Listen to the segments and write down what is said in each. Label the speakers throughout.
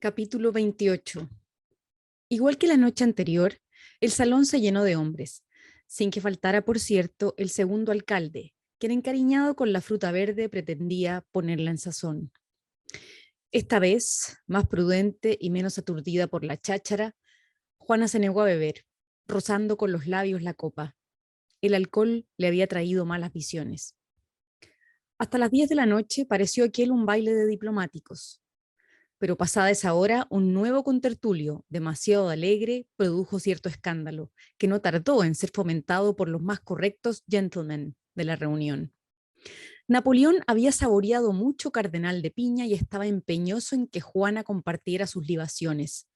Speaker 1: Capítulo 28. Igual que la noche anterior, el salón se llenó de hombres, sin que faltara, por cierto, el segundo alcalde, quien encariñado con la fruta verde pretendía ponerla en sazón. Esta vez, más prudente y menos aturdida por la cháchara, Juana se negó a beber, rozando con los labios la copa. El alcohol le había traído malas visiones. Hasta las 10 de la noche pareció aquel un baile de diplomáticos. Pero pasada esa hora, un nuevo contertulio, demasiado alegre, produjo cierto escándalo, que no tardó en ser fomentado por los más correctos gentlemen de la reunión. Napoleón había saboreado mucho cardenal de piña y estaba empeñoso en que Juana compartiera sus libaciones.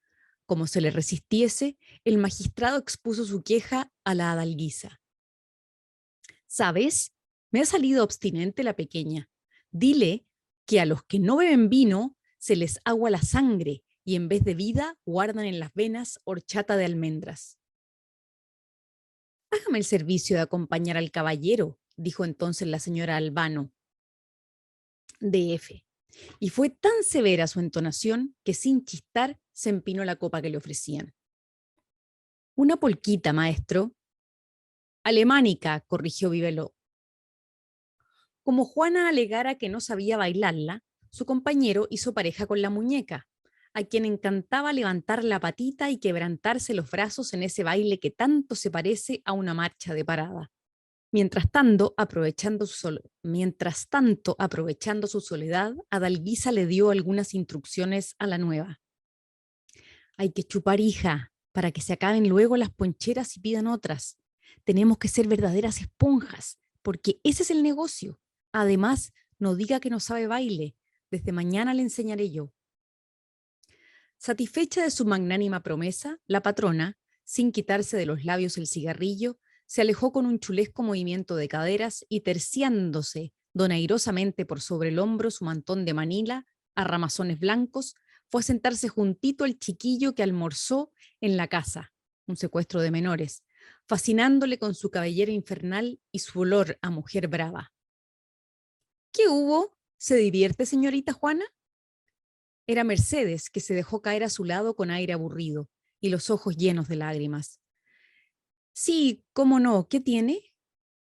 Speaker 1: Como se le resistiese, el magistrado expuso su queja a la adalguisa. ¿Sabes? Me ha salido obstinente la pequeña. Dile que a los que no beben vino se les agua la sangre y en vez de vida guardan en las venas horchata de almendras. Hágame el servicio de acompañar al caballero, dijo entonces la señora Albano, D.F. Y fue tan severa su entonación que sin chistar se empinó la copa que le ofrecían. Una polquita, maestro. Alemánica, corrigió Vivelo. Como Juana alegara que no sabía bailarla, su compañero hizo pareja con la muñeca, a quien encantaba levantar la patita y quebrantarse los brazos en ese baile que tanto se parece a una marcha de parada. Mientras tanto, aprovechando su soledad, Adalguisa le dio algunas instrucciones a la nueva. Hay que chupar, hija, para que se acaben luego las poncheras y pidan otras. Tenemos que ser verdaderas esponjas, porque ese es el negocio. Además, no diga que no sabe baile. Desde mañana le enseñaré yo. Satisfecha de su magnánima promesa, la patrona, sin quitarse de los labios el cigarrillo, se alejó con un chulesco movimiento de caderas y terciándose donairosamente por sobre el hombro su mantón de Manila, a ramazones blancos, fue a sentarse juntito al chiquillo que almorzó en la casa, un secuestro de menores, fascinándole con su cabellera infernal y su olor a mujer brava. ¿Qué hubo? ¿Se divierte, señorita Juana? Era Mercedes, que se dejó caer a su lado con aire aburrido y los ojos llenos de lágrimas. Sí, cómo no, ¿qué tiene?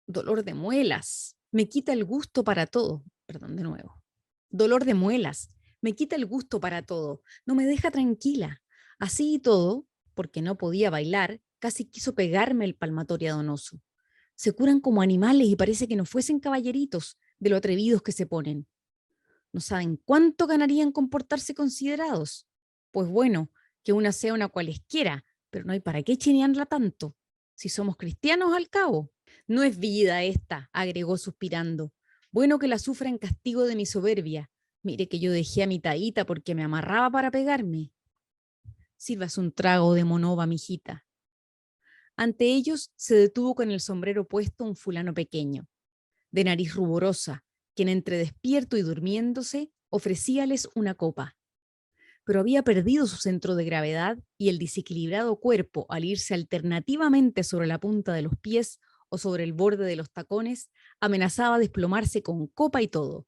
Speaker 1: Dolor de muelas. Me quita el gusto para todo. Perdón, de nuevo. Dolor de muelas. Me quita el gusto para todo. No me deja tranquila. Así y todo, porque no podía bailar, casi quiso pegarme el palmatorio donoso. Se curan como animales y parece que no fuesen caballeritos de lo atrevidos que se ponen. No saben cuánto ganarían comportarse considerados. Pues bueno, que una sea una cualesquiera, pero no hay para qué chinearla tanto, si somos cristianos al cabo. No es vida esta, agregó suspirando. Bueno que la sufra en castigo de mi soberbia. Mire que yo dejé a mi taíta porque me amarraba para pegarme. Sírvase un trago de monova, mijita. Ante ellos se detuvo con el sombrero puesto un fulano pequeño, de nariz ruborosa, quien entre despierto y durmiéndose ofrecíales una copa. Pero había perdido su centro de gravedad y el desequilibrado cuerpo, al irse alternativamente sobre la punta de los pies o sobre el borde de los tacones, amenazaba desplomarse con copa y todo.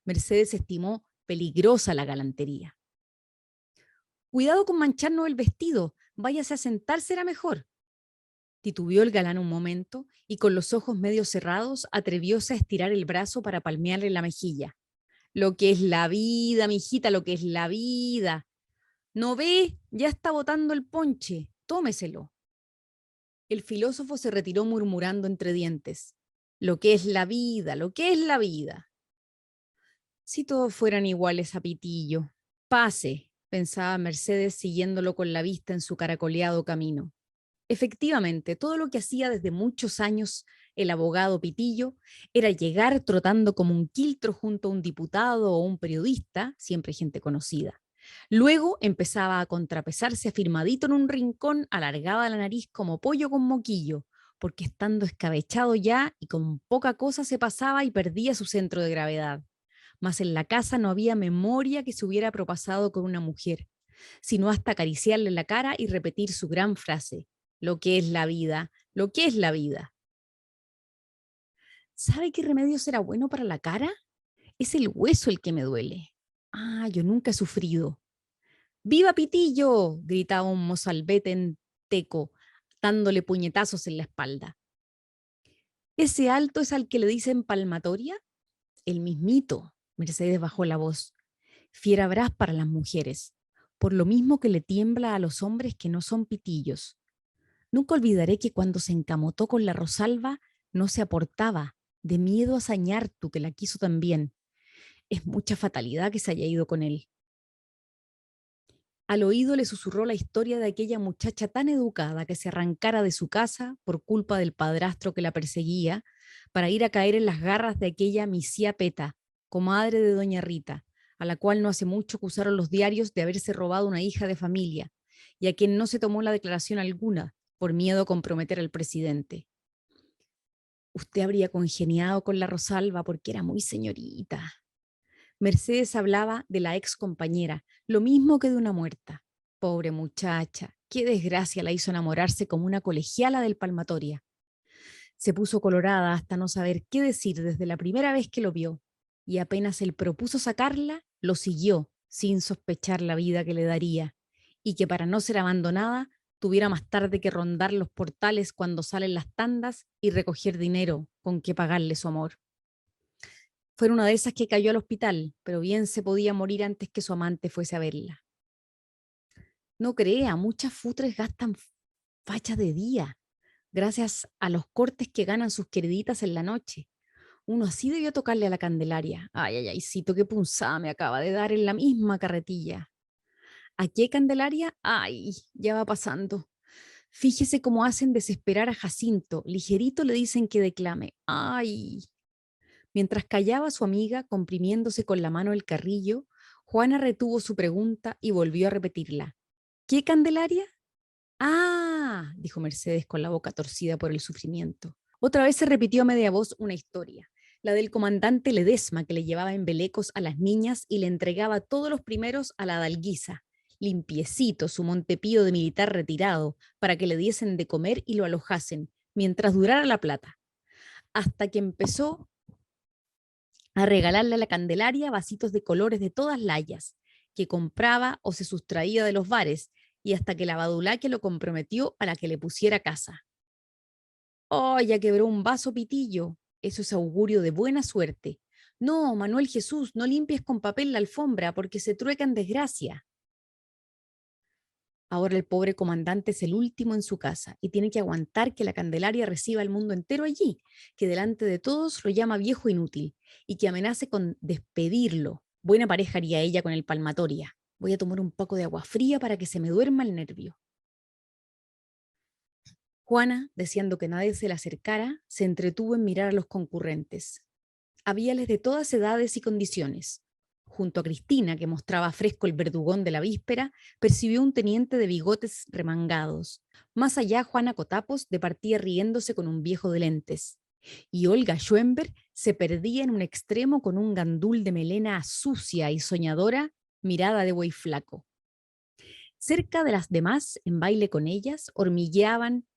Speaker 1: Mercedes estimó peligrosa la galantería. Cuidado con mancharnos el vestido, váyase a sentar, será mejor. Titubeó el galán un momento y con los ojos medio cerrados atrevióse a estirar el brazo para palmearle la mejilla. Lo que es la vida, mijita, lo que es la vida. ¿No ve? Ya está botando el ponche. Tómeselo. El filósofo se retiró murmurando entre dientes. Lo que es la vida, lo que es la vida. Si todos fueran iguales a Pitillo. Pase, pensaba Mercedes siguiéndolo con la vista en su caracoleado camino. Efectivamente, todo lo que hacía desde muchos años el abogado Pitillo era llegar trotando como un quiltro junto a un diputado o un periodista, siempre gente conocida. Luego empezaba a contrapesarse afirmadito en un rincón, alargaba la nariz como pollo con moquillo, porque estando escabechado ya y con poca cosa se pasaba y perdía su centro de gravedad. Mas en la casa no había memoria que se hubiera propasado con una mujer, sino hasta acariciarle la cara y repetir su gran frase: lo que es la vida, lo que es la vida. ¿Sabe qué remedio será bueno para la cara? Es el hueso el que me duele. Ah, yo nunca he sufrido. ¡Viva Pitillo!, gritaba un mozalbete en teco, dándole puñetazos en la espalda. ¿Ese alto es al que le dicen palmatoria? El mismito. Mercedes bajó la voz. Fierabras para las mujeres, por lo mismo que le tiembla a los hombres que no son pitillos. Nunca olvidaré que cuando se encamotó con la Rosalba no se aportaba, de miedo a Sañartu, que la quiso también. Es mucha fatalidad que se haya ido con él. Al oído le susurró la historia de aquella muchacha tan educada que se arrancara de su casa por culpa del padrastro que la perseguía, para ir a caer en las garras de aquella Misía Peta, comadre de doña Rita, a la cual no hace mucho acusaron los diarios de haberse robado una hija de familia, y a quien no se tomó la declaración alguna, por miedo a comprometer al presidente. Usted habría congeniado con la Rosalba porque era muy señorita. Mercedes hablaba de la ex compañera, lo mismo que de una muerta. Pobre muchacha, qué desgracia la hizo enamorarse como una colegiala del Palmatoria. Se puso colorada hasta no saber qué decir desde la primera vez que lo vio, y apenas él propuso sacarla, lo siguió, sin sospechar la vida que le daría, y que para no ser abandonada, tuviera más tarde que rondar los portales cuando salen las tandas y recoger dinero con que pagarle su amor. Fue una de esas que cayó al hospital, pero bien se podía morir antes que su amante fuese a verla. No crea, muchas futres gastan fachas de día, gracias a los cortes que ganan sus queriditas en la noche. Uno así debió tocarle a la Candelaria. Ay, ay, ay, cito, qué punzada me acaba de dar en la misma carretilla. ¿A qué Candelaria? Ay, ya va pasando. Fíjese cómo hacen desesperar a Jacinto. Ligerito le dicen que declame. Ay. Mientras callaba su amiga, comprimiéndose con la mano el carrillo, Juana retuvo su pregunta y volvió a repetirla. ¿Qué Candelaria? Ah, dijo Mercedes con la boca torcida por el sufrimiento. Otra vez se repitió a media voz una historia, la del comandante Ledesma que le llevaba en embelecos a las niñas y le entregaba todos los primeros a la dalguisa, limpiecito su Montepío de militar retirado, para que le diesen de comer y lo alojasen, mientras durara la plata, hasta que empezó a regalarle a la Candelaria vasitos de colores de todas layas, que compraba o se sustraía de los bares, y hasta que la Badulaque lo comprometió a la que le pusiera casa. Oh, ya quebró un vaso Pitillo. Eso es augurio de buena suerte. No, Manuel Jesús, no limpies con papel la alfombra porque se trueca en desgracia. Ahora el pobre comandante es el último en su casa y tiene que aguantar que la Candelaria reciba al mundo entero allí, que delante de todos lo llama viejo inútil y que amenace con despedirlo. Buena pareja haría ella con el Palmatoria. Voy a tomar un poco de agua fría para que se me duerma el nervio. Juana, deseando que nadie se le acercara, se entretuvo en mirar a los concurrentes. Habíales de todas edades y condiciones. Junto a Cristina, que mostraba fresco el verdugón de la víspera, percibió un teniente de bigotes remangados. Más allá, Juana Cotapos departía riéndose con un viejo de lentes. Y Olga Schoenberg se perdía en un extremo con un gandul de melena sucia y soñadora, mirada de buey flaco. Cerca de las demás, en baile con ellas, hormigueaban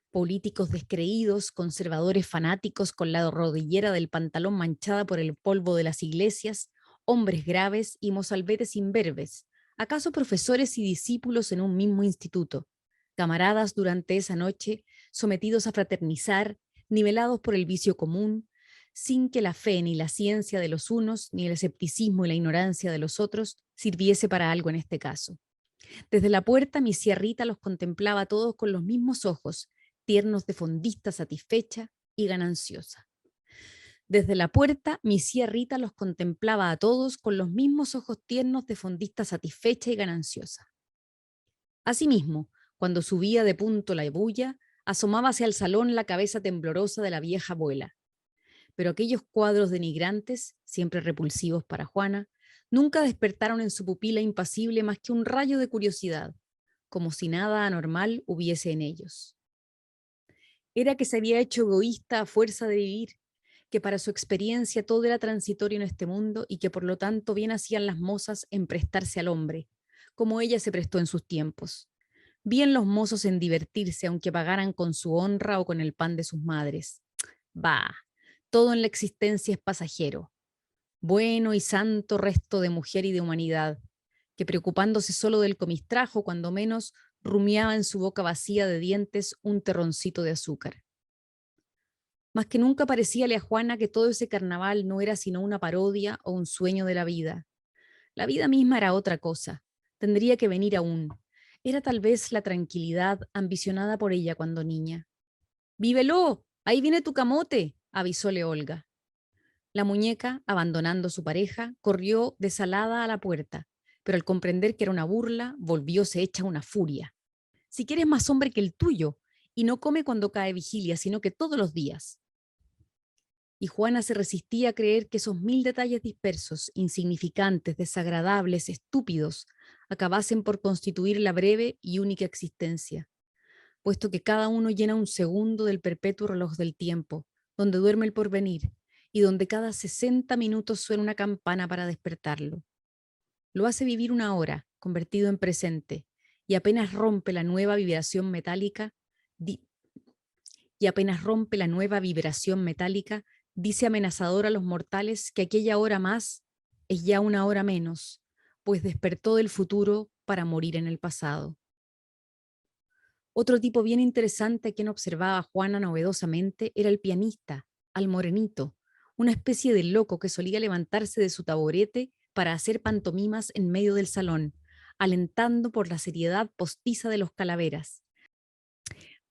Speaker 1: políticos descreídos, conservadores fanáticos con la rodillera del pantalón manchada por el polvo de las iglesias, hombres graves y mozalbetes imberbes, acaso profesores y discípulos en un mismo instituto, camaradas durante esa noche, sometidos a fraternizar, nivelados por el vicio común, sin que la fe ni la ciencia de los unos, ni el escepticismo y la ignorancia de los otros sirviese para algo en este caso. Desde la puerta, mi Rita los contemplaba a todos con los mismos ojos, tiernos de fondista satisfecha y gananciosa. Desde la puerta, mi Rita los contemplaba a todos con los mismos ojos tiernos de fondista satisfecha y gananciosa. Asimismo, cuando subía de punto la bulla, asomábase al salón la cabeza temblorosa de la vieja abuela. Pero aquellos cuadros denigrantes, siempre repulsivos para Juana, nunca despertaron en su pupila impasible más que un rayo de curiosidad, como si nada anormal hubiese en ellos. Era que se había hecho egoísta a fuerza de vivir, que para su experiencia todo era transitorio en este mundo y que por lo tanto bien hacían las mozas en prestarse al hombre, como ella se prestó en sus tiempos. Bien los mozos en divertirse, aunque pagaran con su honra o con el pan de sus madres. Bah, todo en la existencia es pasajero. Bueno y santo resto de mujer y de humanidad. que preocupándose solo del comistrajo, cuando menos rumiaba en su boca vacía de dientes un terroncito de azúcar. Más que nunca parecíale a Juana que todo ese carnaval no era sino una parodia o un sueño de la vida. La vida misma era otra cosa, tendría que venir aún. Era tal vez la tranquilidad ambicionada por ella cuando niña. ¡Vívelo! ¡Ahí viene tu camote!, avisóle Olga. La muñeca, abandonando a su pareja, corrió desalada a la puerta, pero al comprender que era una burla, volvióse hecha una furia. Si quieres más hombre que el tuyo, y no come cuando cae vigilia, sino que todos los días. Y Juana se resistía a creer que esos 1000 detalles dispersos, insignificantes, desagradables, estúpidos, acabasen por constituir la breve y única existencia, puesto que cada uno llena un segundo del perpetuo reloj del tiempo, donde duerme el porvenir, y donde cada 60 minutos suena una campana para despertarlo. Lo hace vivir una hora, convertido en presente, y apenas rompe la nueva vibración metálica, dice amenazador a los mortales que aquella hora más es ya una hora menos, pues despertó del futuro para morir en el pasado. Otro tipo bien interesante a quien observaba Juana novedosamente era el pianista, al morenito, una especie de loco que solía levantarse de su taburete para hacer pantomimas en medio del salón, alentando por la seriedad postiza de los calaveras.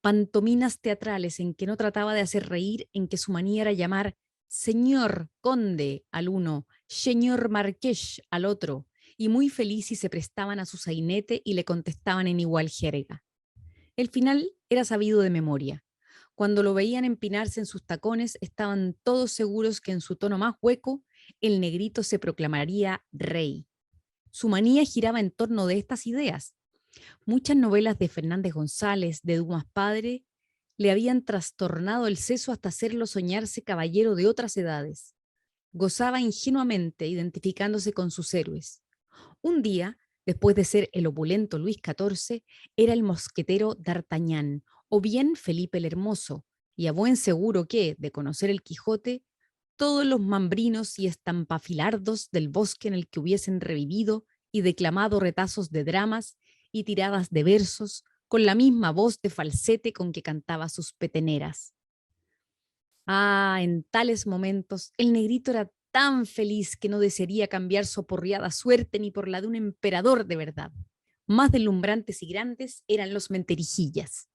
Speaker 1: Pantominas teatrales en que no trataba de hacer reír, en que su manía era llamar señor conde al uno, señor marqués al otro, y muy feliz si se prestaban a su sainete y le contestaban en igual jerga. El final era sabido de memoria. Cuando lo veían empinarse en sus tacones, estaban todos seguros que en su tono más hueco, el negrito se proclamaría rey. Su manía giraba en torno de estas ideas. Muchas novelas de Fernández González, de Dumas padre, le habían trastornado el seso hasta hacerlo soñarse caballero de otras edades. Gozaba ingenuamente identificándose con sus héroes. Un día, después de ser el opulento Luis XIV, era el mosquetero D'Artagnan, o bien Felipe el Hermoso, y a buen seguro que, de conocer el Quijote, todos los mambrinos y estampafilardos del bosque en el que hubiesen revivido y declamado retazos de dramas y tiradas de versos con la misma voz de falsete con que cantaba sus peteneras. Ah, en tales momentos el negrito era tan feliz que no desearía cambiar su aporreada suerte ni por la de un emperador de verdad. Más deslumbrantes y grandes eran los menterijillas.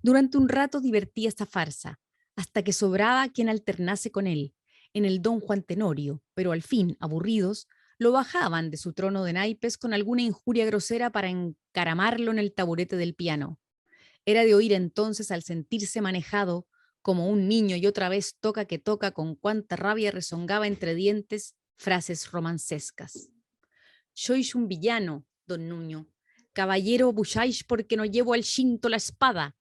Speaker 1: Durante un rato divertía esta farsa, hasta que sobraba quien alternase con él, en el don Juan Tenorio, pero al fin, aburridos, lo bajaban de su trono de naipes con alguna injuria grosera para encaramarlo en el taburete del piano. Era de oír entonces, al sentirse manejado como un niño y otra vez toca que toca con cuánta rabia rezongaba entre dientes, frases romancescas. Sois un villano, don Nuño. Caballero bulláis porque no llevo al cinto la espada.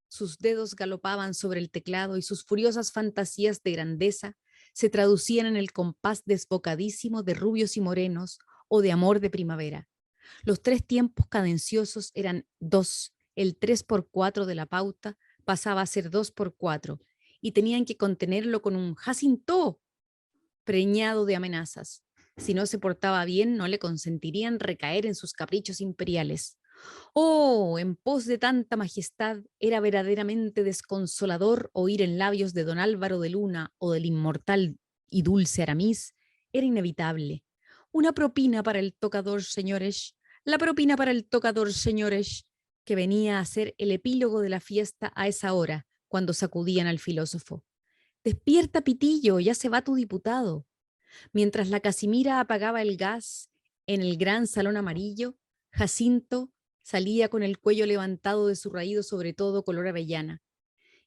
Speaker 1: Sus dedos galopaban sobre el teclado y sus furiosas fantasías de grandeza se traducían en el compás desbocadísimo de rubios y morenos o de amor de primavera. Los tres tiempos cadenciosos eran dos, el 3x4 de la pauta pasaba a ser 2x4 y tenían que contenerlo con un Jacinto preñado de amenazas. Si no se portaba bien, no le consentirían recaer en sus caprichos imperiales. Oh, en pos de tanta majestad, era verdaderamente desconsolador oír en labios de don Álvaro de Luna o del inmortal y dulce Aramis, era inevitable. Una propina para el tocador, señores, la propina para el tocador, señores, que venía a ser el epílogo de la fiesta a esa hora, cuando sacudían al filósofo. Despierta, Pitillo, ya se va tu diputado. Mientras la Casimira apagaba el gas en el gran salón amarillo, Jacinto salía con el cuello levantado de su raído sobre todo color avellana,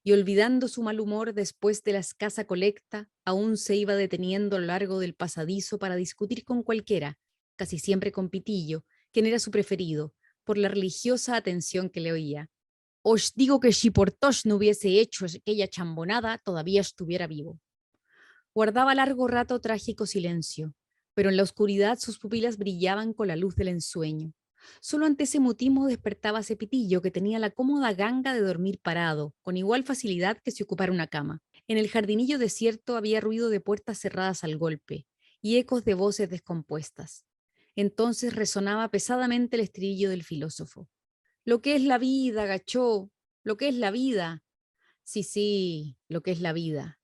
Speaker 1: y olvidando su mal humor después de la escasa colecta, aún se iba deteniendo a lo largo del pasadizo para discutir con cualquiera, casi siempre con Pitillo, quien era su preferido, por la religiosa atención que le oía. Os digo que si Portosh no hubiese hecho aquella chambonada, todavía estuviera vivo. Guardaba largo rato trágico silencio, pero en la oscuridad sus pupilas brillaban con la luz del ensueño. Solo ante ese mutismo despertaba Cepitillo, que tenía la cómoda ganga de dormir parado, con igual facilidad que si ocupara una cama. En el jardinillo desierto había ruido de puertas cerradas al golpe y ecos de voces descompuestas. Entonces resonaba pesadamente el estribillo del filósofo. Lo que es la vida, gachó, lo que es la vida. Sí, sí, lo que es la vida.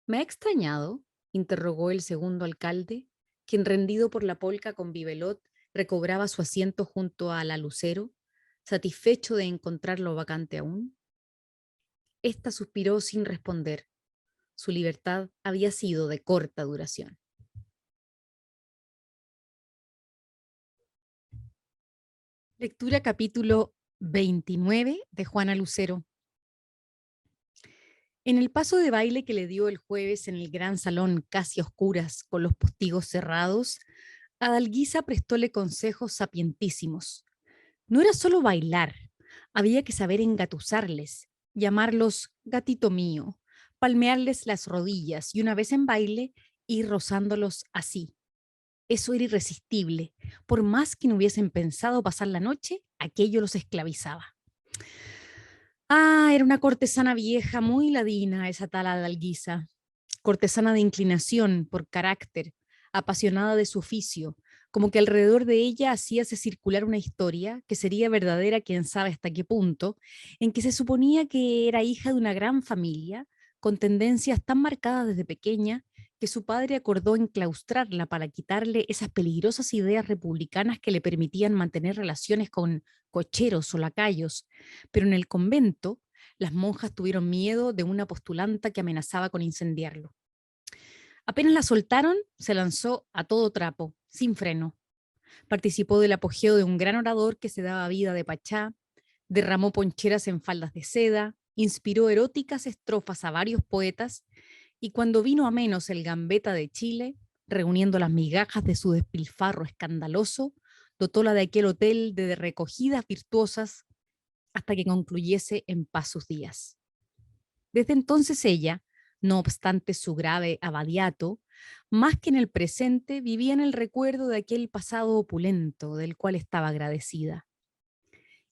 Speaker 1: ¿Me ha extrañado? Interrogó el segundo alcalde, quien rendido por la polca con Vivelot recobraba su asiento junto a la lucero, satisfecho de encontrarlo vacante aún. Esta suspiró sin responder. Su libertad había sido de corta duración. Lectura capítulo 29 de Juana Lucero. En el paso de baile que le dio el jueves en el gran salón casi a oscuras con los postigos cerrados, Adalguisa prestóle consejos sapientísimos. No era solo bailar, había que saber engatusarles, llamarlos gatito mío, palmearles las rodillas y una vez en baile ir rozándolos así. Eso era irresistible. Por más que no hubiesen pensado pasar la noche, aquello los esclavizaba. Ah, era una cortesana vieja, muy ladina, esa tal Adalguisa. Cortesana de inclinación, por carácter, apasionada de su oficio, como que alrededor de ella hacíase circular una historia, que sería verdadera quién sabe hasta qué punto, en que se suponía que era hija de una gran familia, con tendencias tan marcadas desde pequeña, que su padre acordó enclaustrarla para quitarle esas peligrosas ideas republicanas que le permitían mantener relaciones con cocheros o lacayos. Pero en el convento, las monjas tuvieron miedo de una postulanta que amenazaba con incendiarlo. Apenas la soltaron, se lanzó a todo trapo, sin freno. Participó del apogeo de un gran orador que se daba vida de Pachá, derramó poncheras en faldas de seda, inspiró eróticas estrofas a varios poetas, y cuando vino a menos el Gambetta de Chile, reuniendo las migajas de su despilfarro escandaloso, dotóla de aquel hotel de recogidas virtuosas hasta que concluyese en paz sus días. Desde entonces ella, no obstante su grave abadiato, más que en el presente vivía en el recuerdo de aquel pasado opulento del cual estaba agradecida.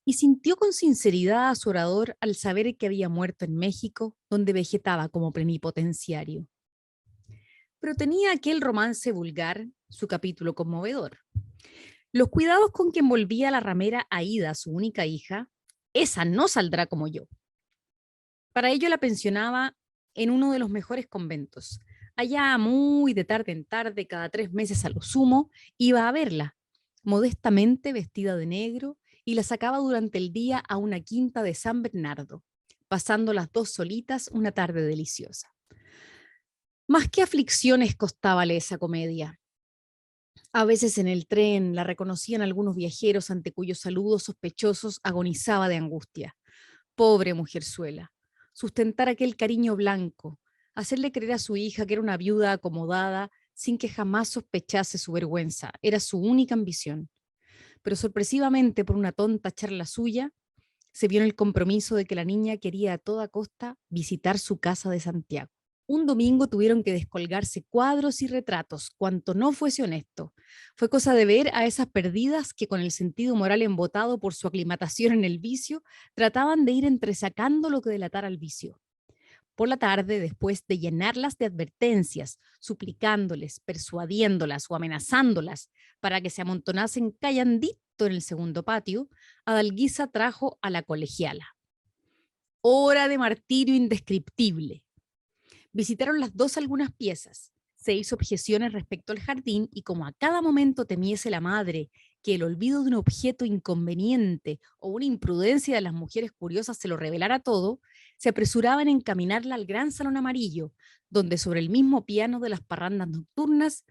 Speaker 1: Y sintió con sinceridad a su orador al saber que había muerto en México, donde vegetaba como plenipotenciario. Pero tenía aquel romance vulgar su capítulo conmovedor. Los cuidados con que envolvía la ramera Aída, su única hija, esa no saldrá como yo. Para ello la pensionaba en uno de los mejores conventos. Allá muy de tarde en tarde, cada 3 meses a lo sumo, iba a verla, modestamente vestida de negro, y la sacaba durante el día a una quinta de San Bernardo, pasando las dos solitas una tarde deliciosa. Más que aflicciones costábale esa comedia. A veces en el tren la reconocían algunos viajeros ante cuyos saludos sospechosos agonizaba de angustia. Pobre mujerzuela, sustentar aquel cariño blanco, hacerle creer a su hija que era una viuda acomodada sin que jamás sospechase su vergüenza, era su única ambición. Pero sorpresivamente, por una tonta charla suya, se vio en el compromiso de que la niña quería a toda costa visitar su casa de Santiago. Un domingo tuvieron que descolgarse cuadros y retratos, cuanto no fuese honesto. Fue cosa de ver a esas perdidas que con el sentido moral embotado por su aclimatación en el vicio, trataban de ir entresacando lo que delatara el vicio. Por la tarde, después de llenarlas de advertencias, suplicándoles, persuadiéndolas o amenazándolas para que se amontonasen callandito en el segundo patio, Adalguisa trajo a la colegiala. Hora de martirio indescriptible. Visitaron las dos algunas piezas. Se hizo objeciones respecto al jardín y como a cada momento temiese la madre que el olvido de un objeto inconveniente o una imprudencia de las mujeres curiosas se lo revelara todo, se apresuraban en encaminarla al gran salón amarillo, donde sobre el mismo piano de las parrandas nocturnas,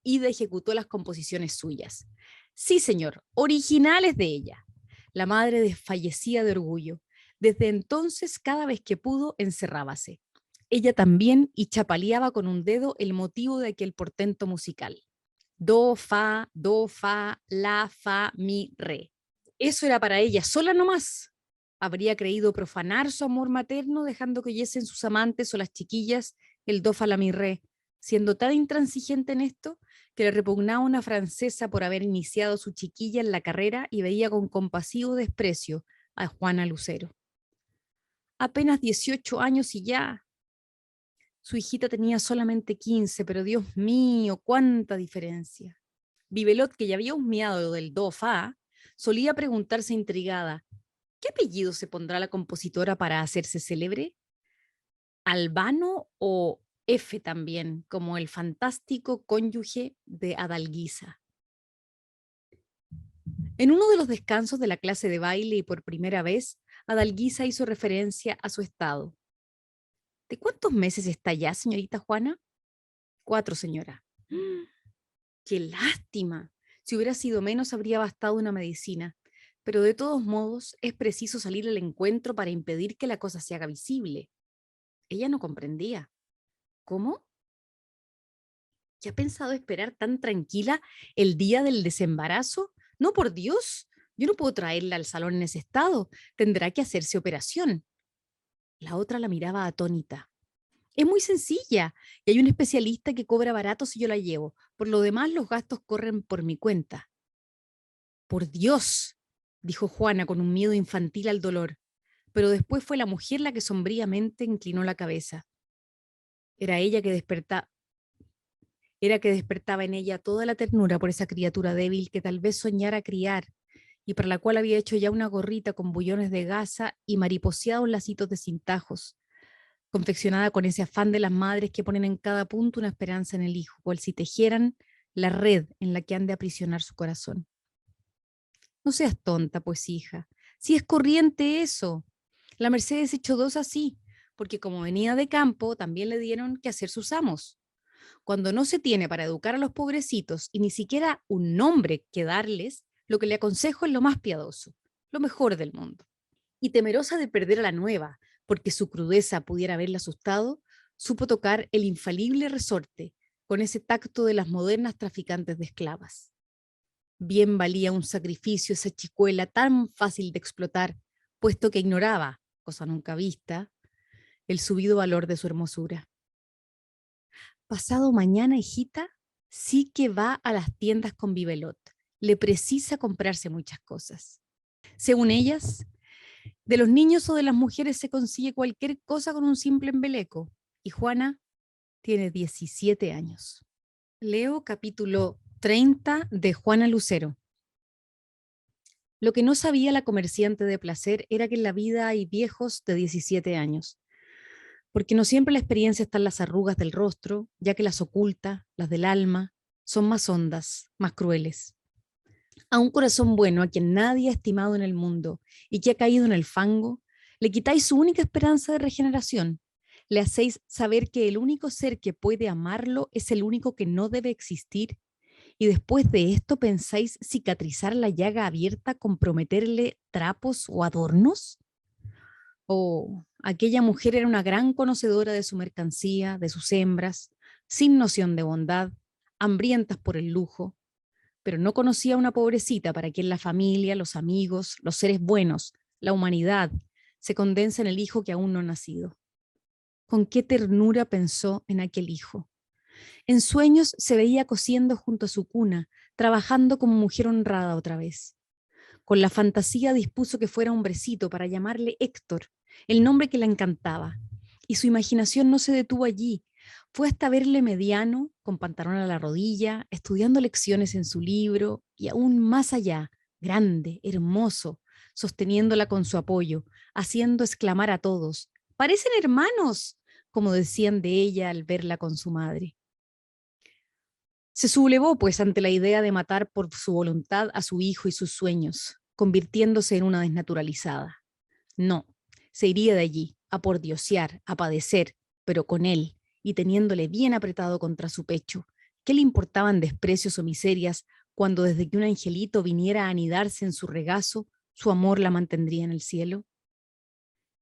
Speaker 1: Ida ejecutó las composiciones suyas. Sí, señor, originales de ella. La madre desfallecía de orgullo. Desde entonces, cada vez que pudo, encerrábase. Ella también y chapaleaba con un dedo el motivo de aquel portento musical. Do, fa, la, fa, mi, re. Eso era para ella sola nomás. Habría creído profanar su amor materno dejando que oyesen sus amantes o las chiquillas el do, fa, la, mi, re, siendo tan intransigente en esto que le repugnaba una francesa por haber iniciado su chiquilla en la carrera y veía con compasivo desprecio a Juana Lucero. Apenas 18 años y ya. Su hijita tenía solamente 15, pero Dios mío, cuánta diferencia. Vivelot, que ya había husmeado del do fa, solía preguntarse intrigada, ¿qué apellido se pondrá la compositora para hacerse célebre? ¿Albano o F también, como el fantástico cónyuge de Adalguisa? En uno de los descansos de la clase de baile y por primera vez, Adalguisa hizo referencia a su estado. ¿De cuántos meses está ya, señorita Juana? 4, señora. ¡Mm! ¡Qué lástima! Si hubiera sido menos, habría bastado una medicina. Pero de todos modos, es preciso salir al encuentro para impedir que la cosa se haga visible. Ella no comprendía. ¿Cómo? ¿Ya ha pensado esperar tan tranquila el día del desembarazo? No, por Dios. Yo no puedo traerla al salón en ese estado. Tendrá que hacerse operación. La otra la miraba atónita. Es muy sencilla y hay un especialista que cobra barato si yo la llevo. Por lo demás, los gastos corren por mi cuenta. Por Dios, dijo Juana con un miedo infantil al dolor, pero después fue la mujer la que sombríamente inclinó la cabeza. Era ella que despertaba, era que despertaba en ella toda la ternura por esa criatura débil que tal vez soñara criar y para la cual había hecho ya una gorrita con bullones de gasa y mariposeados lacitos de cintajos, confeccionada con ese afán de las madres que ponen en cada punto una esperanza en el hijo, cual si tejieran la red en la que han de aprisionar su corazón. No seas tonta, pues hija, si es corriente eso. La Mercedes echó dos así, porque como venía de campo, también le dieron que hacer sus amos. Cuando no se tiene para educar a los pobrecitos y ni siquiera un nombre que darles, lo que le aconsejo es lo más piadoso, lo mejor del mundo. Y temerosa de perder a la nueva, porque su crudeza pudiera haberla asustado, supo tocar el infalible resorte con ese tacto de las modernas traficantes de esclavas. Bien valía un sacrificio esa chicuela tan fácil de explotar, puesto que ignoraba, cosa nunca vista, el subido valor de su hermosura. Pasado mañana, hijita, sí que va a las tiendas con Vivelot. Le precisa comprarse muchas cosas. Según ellas, de los niños o de las mujeres se consigue cualquier cosa con un simple embeleco. Y Juana tiene 17 años. Leo capítulo 30 de Juana Lucero. Lo que no sabía la comerciante de placer era que en la vida hay viejos de 17 años, porque no siempre la experiencia está en las arrugas del rostro, ya que las oculta, las del alma, son más hondas, más crueles. A un corazón bueno a quien nadie ha estimado en el mundo y que ha caído en el fango, le quitáis su única esperanza de regeneración. Le hacéis saber que el único ser que puede amarlo es el único que no debe existir. Y después de esto pensáis cicatrizar la llaga abierta con prometerle trapos o adornos. Oh, aquella mujer era una gran conocedora de su mercancía, de sus hembras, sin noción de bondad, hambrientas por el lujo, pero no conocía a una pobrecita para quien la familia, los amigos, los seres buenos, la humanidad, se condensa en el hijo que aún no ha nacido. Con qué ternura pensó en aquel hijo. En sueños se veía cosiendo junto a su cuna, trabajando como mujer honrada otra vez. Con la fantasía dispuso que fuera hombrecito para llamarle Héctor, el nombre que la encantaba. Y su imaginación no se detuvo allí. Fue hasta verle mediano, con pantalón a la rodilla, estudiando lecciones en su libro, y aún más allá, grande, hermoso, sosteniéndola con su apoyo, haciendo exclamar a todos, «¡Parecen hermanos!», como decían de ella al verla con su madre. Se sublevó, pues, ante la idea de matar por su voluntad a su hijo y sus sueños, convirtiéndose en una desnaturalizada. No, se iría de allí, a pordiosear, a padecer, pero con él, y teniéndole bien apretado contra su pecho. ¿Qué le importaban desprecios o miserias cuando desde que un angelito viniera a anidarse en su regazo, su amor la mantendría en el cielo?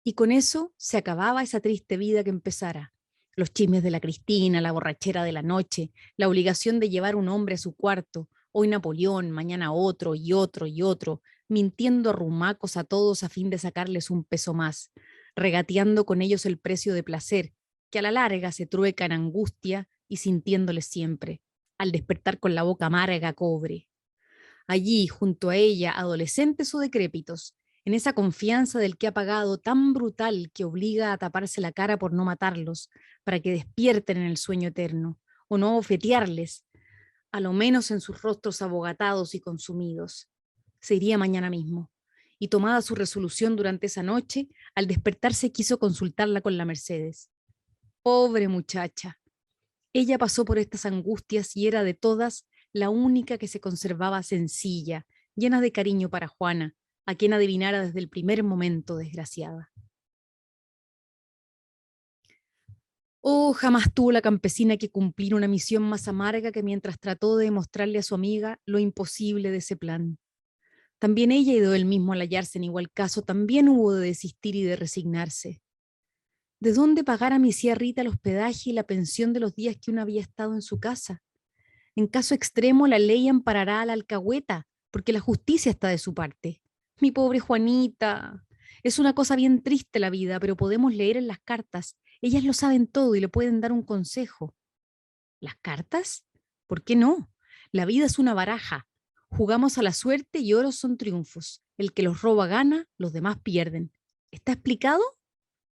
Speaker 1: Y con eso se acababa esa triste vida que empezara. Los chismes de la Cristina, la borrachera de la noche, la obligación de llevar un hombre a su cuarto, hoy Napoleón, mañana otro y otro y otro, mintiendo arrumacos a todos a fin de sacarles un peso más, regateando con ellos el precio de placer, que a la larga se trueca en angustia y sintiéndole siempre, al despertar con la boca amarga cobre. Allí, junto a ella, adolescentes o decrépitos, en esa confianza del que ha pagado tan brutal que obliga a taparse la cara por no matarlos, para que despierten en el sueño eterno, o no ofetearles, a lo menos en sus rostros abogatados y consumidos. Se iría mañana mismo. Y tomada su resolución durante esa noche, al despertarse quiso consultarla con la Mercedes. Pobre muchacha. Ella pasó por estas angustias y era de todas la única que se conservaba sencilla, llena de cariño para Juana, a quien adivinara desde el primer momento desgraciada. Oh, jamás tuvo la campesina que cumplir una misión más amarga que mientras trató de demostrarle a su amiga lo imposible de ese plan. También ella y él mismo al hallarse en igual caso, también hubo de desistir y de resignarse. ¿De dónde pagar a mi tía Rita el hospedaje y la pensión de los días que uno había estado en su casa? En caso extremo, la ley amparará a la alcahueta, porque la justicia está de su parte. Mi pobre Juanita. Es una cosa bien triste la vida, pero podemos leer en las cartas. Ellas lo saben todo y le pueden dar un consejo. ¿Las cartas? ¿Por qué no? La vida es una baraja. Jugamos a la suerte y oros son triunfos. El que los roba gana, los demás pierden. ¿Está explicado?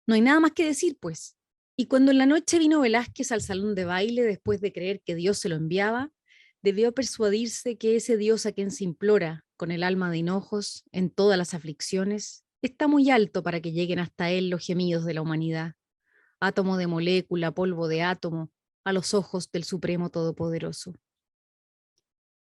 Speaker 1: No hay nada más que decir, pues. Y cuando en la noche vino Velázquez al salón de baile, después de creer que Dios se lo enviaba, debió persuadirse que ese Dios a quien se implora, con el alma de hinojos, en todas las aflicciones, está muy alto para que lleguen hasta él los gemidos de la humanidad. Átomo de molécula, polvo de átomo, a los ojos del Supremo Todopoderoso.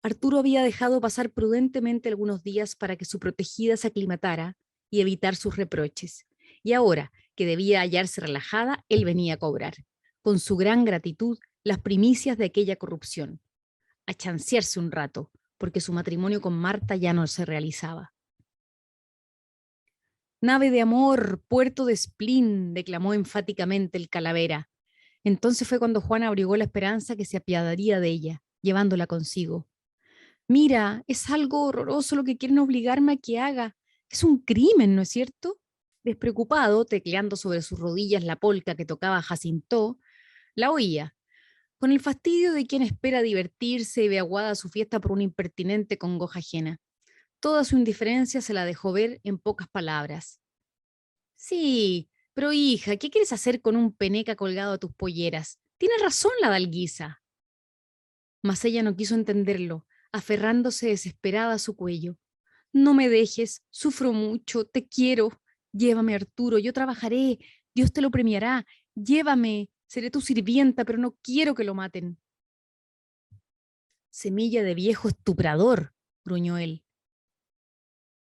Speaker 1: Arturo había dejado pasar prudentemente algunos días para que su protegida se aclimatara y evitar sus reproches. Y ahora, que debía hallarse relajada, él venía a cobrar, con su gran gratitud, las primicias de aquella corrupción, a chancearse un rato, porque su matrimonio con Marta ya no se realizaba. Nave de amor, puerto de spleen, declamó enfáticamente el calavera. Entonces fue cuando Juana abrigó la esperanza que se apiadaría de ella, llevándola consigo. Mira, es algo horroroso lo que quieren obligarme a que haga. Es un crimen, ¿no es cierto? Despreocupado, tecleando sobre sus rodillas la polca que tocaba Jacinto, la oía, con el fastidio de quien espera divertirse y ve aguada su fiesta por una impertinente congoja ajena. Toda su indiferencia se la dejó ver en pocas palabras. Sí, pero hija, ¿qué quieres hacer con un peneca colgado a tus polleras? Tiene razón la dalguisa. Mas ella no quiso entenderlo, aferrándose desesperada a su cuello. No me dejes, sufro mucho, te quiero. Llévame, Arturo, yo trabajaré, Dios te lo premiará. Llévame, seré tu sirvienta, pero no quiero que lo maten. Semilla de viejo estuprador, gruñó él.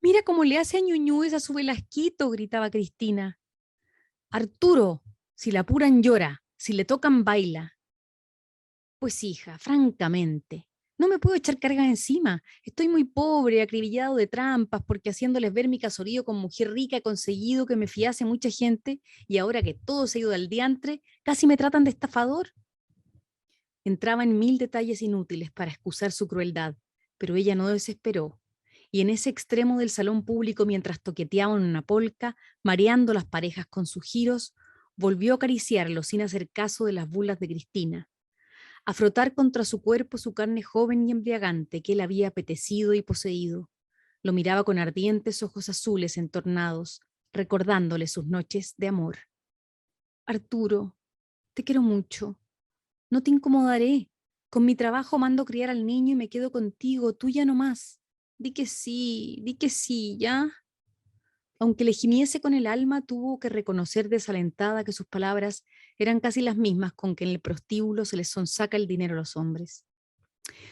Speaker 1: Mira cómo le hace a Ñuñúes a su Velasquito, gritaba Cristina. Arturo, si la apuran llora, si le tocan baila. Pues hija, francamente, no me puedo echar carga encima. Estoy muy pobre, acribillado de trampas, porque haciéndoles ver mi casorío con mujer rica he conseguido que me fiase mucha gente y ahora que todo se ha ido al diantre, casi me tratan de estafador. Entraba en mil detalles inútiles para excusar su crueldad, pero ella no desesperó. Y en ese extremo del salón público, mientras toqueteaban una polca, mareando las parejas con sus giros, volvió a acariciarlo sin hacer caso de las burlas de Cristina, a frotar contra su cuerpo su carne joven y embriagante que él había apetecido y poseído. Lo miraba con ardientes ojos azules entornados, recordándole sus noches de amor. Arturo, te quiero mucho. No te incomodaré. Con mi trabajo mando criar al niño y me quedo contigo, tú ya no más. Di que sí, ¿ya? Aunque le gimiese con el alma, tuvo que reconocer desalentada que sus palabras eran casi las mismas con que en el prostíbulo se les sonsaca el dinero a los hombres.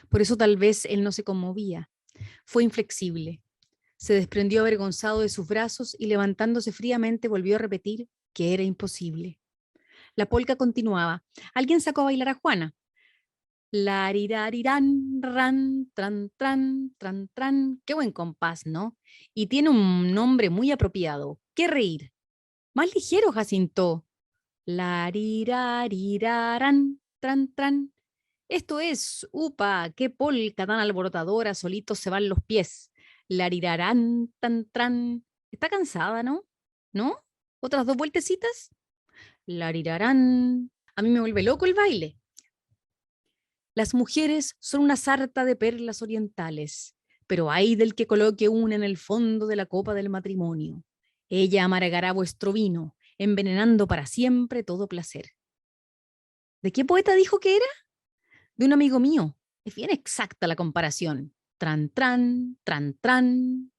Speaker 1: Por eso tal vez él no se conmovía. Fue inflexible. Se desprendió avergonzado de sus brazos y levantándose fríamente volvió a repetir que era imposible. La polca continuaba. Alguien sacó a bailar a Juana. Larirarirán, ran, tran, tran, tran, tran. Qué buen compás, ¿no? Y tiene un nombre muy apropiado. ¿Qué reír? Más ligero, Jacinto. Larirarirarán, tran, tran. Esto es, upa, qué polca tan alborotadora, solitos se van los pies. Larirarán, tan, tran. Está cansada, ¿no? ¿No? ¿Otras dos vueltecitas? Larirarán. A mí me vuelve loco el baile. Las mujeres son una sarta de perlas orientales, pero hay del que coloque una en el fondo de la copa del matrimonio. Ella amargará vuestro vino, envenenando para siempre todo placer. ¿De qué poeta dijo que era? De un amigo mío, Es bien exacta la comparación. Tran, tran, tran, tran.